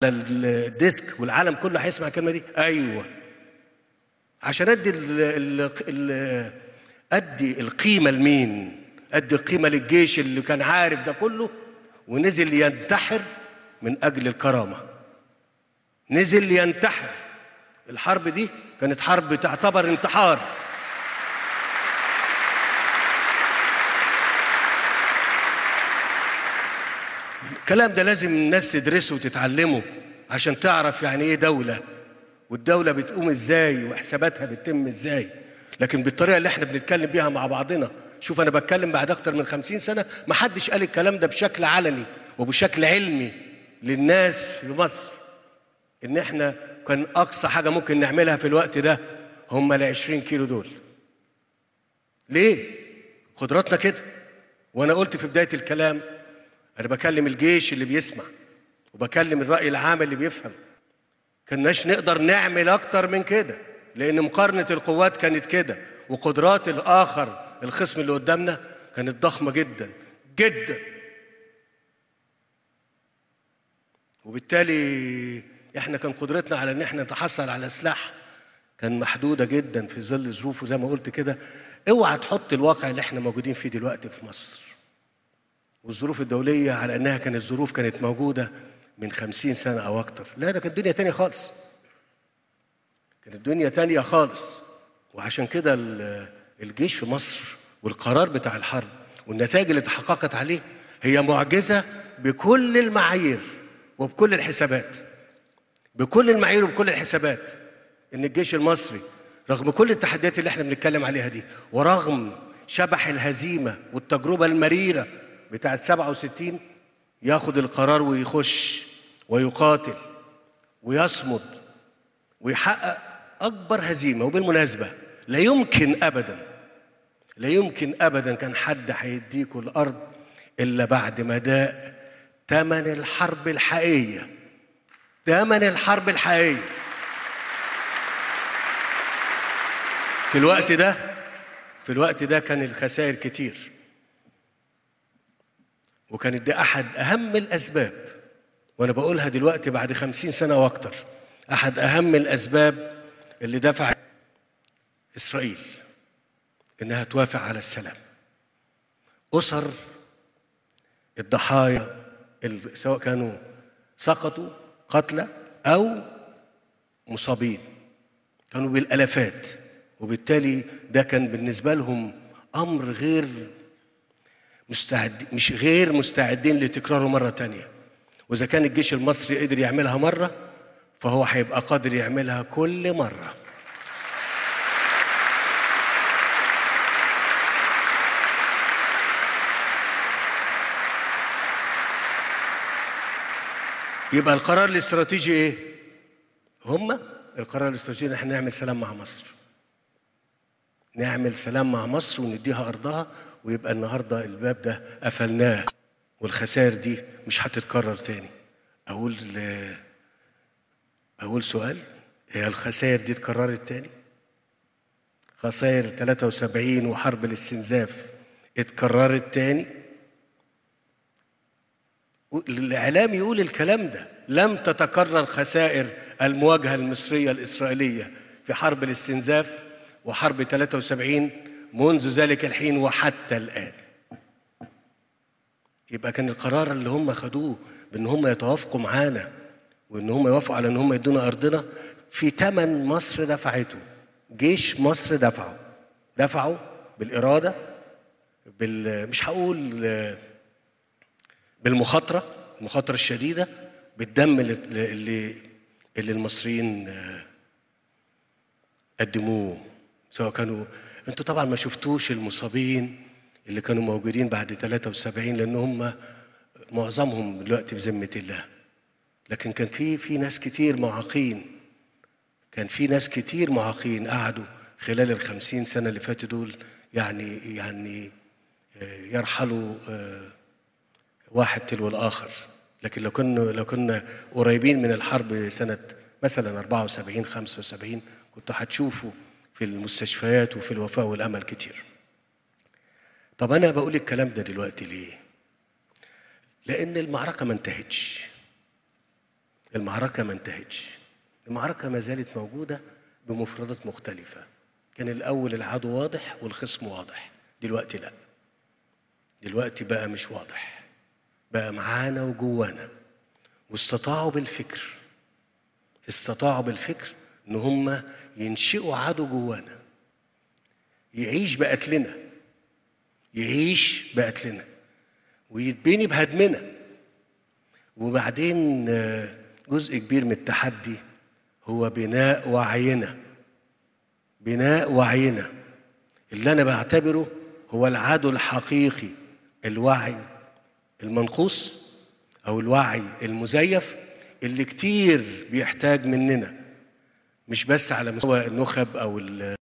الديسك والعالم كله هيسمع الكلمه دي. ايوه، عشان ادي القيمه لمين؟ ادي القيمه للجيش اللي كان عارف ده كله ونزل ينتحر من اجل الكرامه. نزل ينتحر. الحرب دي كانت حرب تعتبر انتحار. الكلام ده لازم الناس تدرسه وتتعلمه عشان تعرف يعني ايه دولة، والدولة بتقوم ازاي وحساباتها بتتم ازاي. لكن بالطريقة اللي احنا بنتكلم بيها مع بعضنا، شوف انا بتكلم بعد اكتر من 50 سنة ما حدش قال الكلام ده بشكل علني وبشكل علمي للناس في مصر. ان احنا كان اقصى حاجة ممكن نعملها في الوقت ده هم ال20 كيلو دول. ليه؟ قدراتنا كده. وانا قلت في بداية الكلام أنا بكلم الجيش اللي بيسمع وبكلم الرأي العام اللي بيفهم. كناش نقدر نعمل أكتر من كده لأن مقارنة القوات كانت كده، وقدرات الآخر الخصم اللي قدامنا كانت ضخمة جدا جدا. وبالتالي احنا كان قدرتنا على ان احنا نتحصل على سلاح كان محدودة جدا في ظل ظروفه زي ما قلت كده. اوعى تحط الواقع اللي احنا موجودين فيه دلوقتي في مصر والظروف الدولية على أنها كانت ظروف كانت موجودة من 50 سنة أو أكتر. لا، ده كانت دنيا تانية خالص. كانت دنيا تانية خالص. وعشان كده الجيش في مصر والقرار بتاع الحرب والنتائج اللي تحققت عليه هي معجزة بكل المعايير وبكل الحسابات. بكل المعايير وبكل الحسابات إن الجيش المصري رغم كل التحديات اللي احنا بنتكلم عليها دي ورغم شبح الهزيمة والتجربة المريرة بتاعت 67 ياخد القرار ويخش ويقاتل ويصمد ويحقق أكبر هزيمة. وبالمناسبة لا يمكن أبدا كان حد هيديكوا الأرض إلا بعد ما داق ثمن الحرب الحقيقية. ثمن الحرب الحقيقية في الوقت ده كان الخسائر كتير، وكانت دي أحد أهم الأسباب، وأنا بقولها دلوقتي بعد 50 سنة وأكتر، أحد أهم الأسباب اللي دفع إسرائيل إنها توافق على السلام. أسر الضحايا سواء كانوا سقطوا قتلى أو مصابين كانوا بالآلافات، وبالتالي ده كان بالنسبة لهم أمر غير مستعدين لتكراره مرة تانية. وإذا كان الجيش المصري قدر يعملها مرة فهو هيبقى قادر يعملها كل مرة. يبقى القرار الاستراتيجي ايه؟ القرار الاستراتيجي ان احنا نعمل سلام مع مصر. نعمل سلام مع مصر ونديها أرضها، ويبقى النهاردة الباب ده قفلناه والخسائر دي مش هتتكرر تاني. أقول سؤال، هي الخسائر دي اتكررت تاني؟ خسائر 73 وحرب الاستنزاف اتكررت تاني؟ الإعلام يقول الكلام ده. لم تتكرر خسائر المواجهة المصرية الإسرائيلية في حرب الاستنزاف وحرب 73 منذ ذلك الحين وحتى الآن. يبقى كان القرار اللي هم خدوه بأن هم يتوافقوا معانا وأن هم يوافقوا على أن هم يدونا أرضنا في ثمن مصر دفعته. جيش مصر دفعوا بالإرادة، مش هقول بالمخاطرة الشديدة، بالدم اللي المصريين قدموه. سواء كانوا انتوا طبعا ما شفتوش المصابين اللي كانوا موجودين بعد 73، لان هم معظمهم دلوقتي في ذمة الله، لكن كان في ناس كتير معاقين. كان في ناس كتير معاقين قعدوا خلال ال50 سنة اللي فاتوا دول يعني يرحلوا واحد تلو الآخر. لكن لو كنا قريبين من الحرب سنة مثلا 74 75 كنتوا هتشوفوا في المستشفيات وفي الوفاء والأمل كتير. طب أنا بقول الكلام ده دلوقتي ليه؟ لأن المعركة ما انتهتش، المعركة ما انتهتش، المعركة ما زالت موجودة بمفردات مختلفة. كان الأول العدو واضح والخصم واضح، دلوقتي لا، دلوقتي بقى مش واضح، بقى معانا وجوانا. واستطاعوا بالفكر إن هم ينشئوا عدو جوانا يعيش بقتلنا ويتبني بهدمنا. وبعدين جزء كبير من التحدي هو بناء وعينا اللي أنا بعتبره هو العدو الحقيقي، الوعي المنقوص أو الوعي المزيف اللي كتير بيحتاج مننا، مش بس على مستوى النخب أو